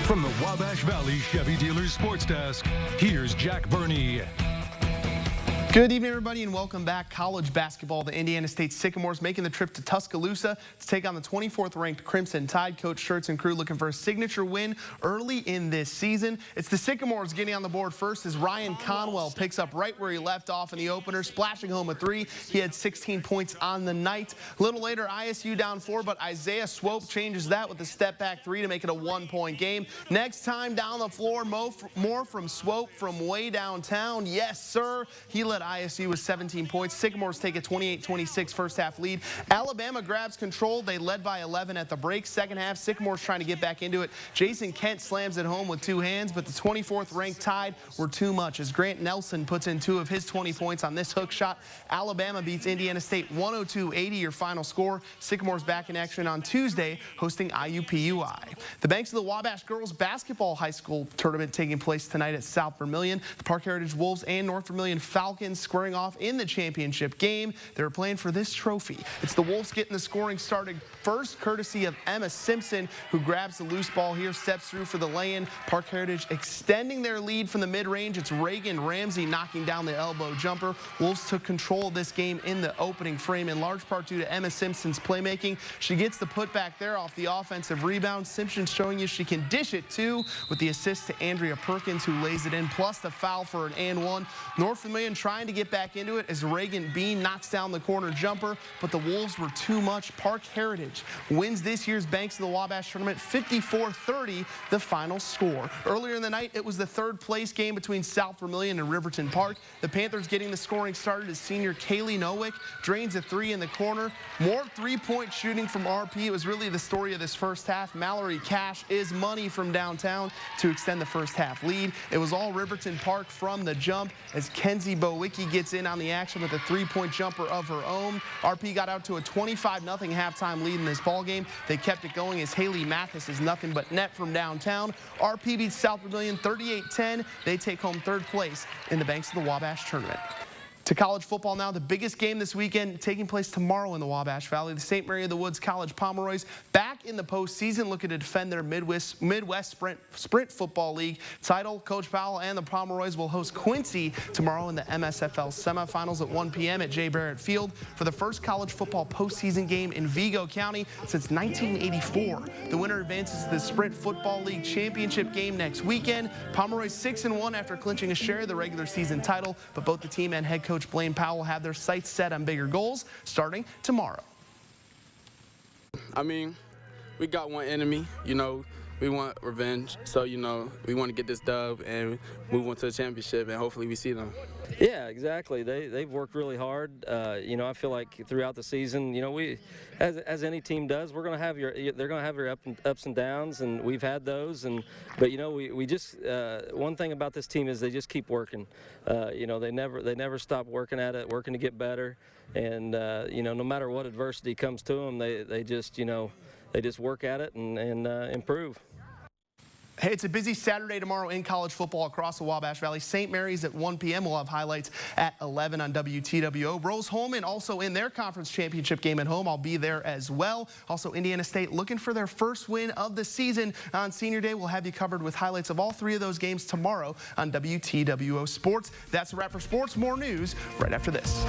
From the Wabash Valley Chevy Dealers Sports Desk, here's Jack Burney. Good evening, everybody, and welcome back. College basketball. The Indiana State Sycamores making the trip to Tuscaloosa to take on the 24th ranked Crimson Tide. Coach Schertz and crew looking for a signature win early in this season. It's the Sycamores getting on the board first as Ryan Conwell picks up right where he left off in the opener, splashing home a three. He had 16 points on the night. A little later, ISU down 4, but Isaiah Swope changes that with a step back three to make it a 1-point game. Next time down the floor, more from Swope from way downtown. Yes, sir. He led ISU with 17 points. Sycamores take a 28-26 first half lead. Alabama grabs control. They led by 11 at the break. Second half, Sycamores trying to get back into it. Jason Kent slams it home with two hands, but the 24th ranked Tide were too much as Grant Nelson puts in 2 of his 20 points on this hook shot. Alabama beats Indiana State 102-80, your final score. Sycamores back in action on Tuesday, hosting IUPUI. The Banks of the Wabash girls basketball high school tournament taking place tonight at South Vermillion. The Park Heritage Wolves and North Vermillion Falcons squaring off in the championship game. They're playing for this trophy. It's the Wolves getting the scoring started first, courtesy of Emma Simpson, who grabs the loose ball here, steps through for the lay-in. Park Heritage extending their lead from the mid-range. It's Reagan Ramsey knocking down the elbow jumper. Wolves took control of this game in the opening frame, in large part due to Emma Simpson's playmaking. She gets the putback there off the offensive rebound. Simpson showing you she can dish it too, with the assist to Andrea Perkins, who lays it in, plus the foul for an and one. North Vermillion trying to get back into it as Reagan Bean knocks down the corner jumper, but the Wolves were too much. Park Heritage wins this year's Banks of the Wabash tournament 54-30, the final score. Earlier in the night, it was the third place game between South Vermillion and Riverton Park. The Panthers getting the scoring started as senior Kaylee Nowick drains a three in the corner. More three-point shooting from RP. It was really the story of this first half. Mallory Cash is money from downtown to extend the first half lead. It was all Riverton Park from the jump as Kenzie Bowicki gets in on the action with a three-point jumper of her own. RP got out to a 25-0 halftime lead in this ball game. They kept it going as Haley Mathis is nothing but net from downtown. RP beats South Vermillion 38-10. They take home third place in the Banks of the Wabash tournament. To college football now, the biggest game this weekend taking place tomorrow in the Wabash Valley. The St. Mary of the Woods College Pomeroys back in the postseason, looking to defend their Midwest Sprint Football League title. Coach Powell and the Pomeroys will host Quincy tomorrow in the MSFL semifinals at 1 p.m. at Jay Barrett Field for the first college football postseason game in Vigo County since 1984. The winner advances to the Sprint Football League championship game next weekend. Pomeroys 6-1 after clinching a share of the regular season title, but both the team and head coach Blaine Powell have their sights set on bigger goals starting tomorrow. I mean, we got one enemy, we want revenge. So, we want to get this dub and move on to the championship, and hopefully we see them. Yeah, exactly. They've worked really hard. I feel like throughout the season, we, as any team does, they're going to have your ups and downs, and we've had those. But we just one thing about this team is they just keep working. They never stop working at it, working to get better, and no matter what adversity comes to them, they just work at it and improve. Hey, it's a busy Saturday tomorrow in college football across the Wabash Valley. St. Mary's at 1 p.m. We'll have highlights at 11 on WTWO. Rose-Hulman also in their conference championship game at home. I'll be there as well. Also, Indiana State looking for their first win of the season on Senior Day. We'll have you covered with highlights of all three of those games tomorrow on WTWO Sports. That's a wrap for sports. More news right after this.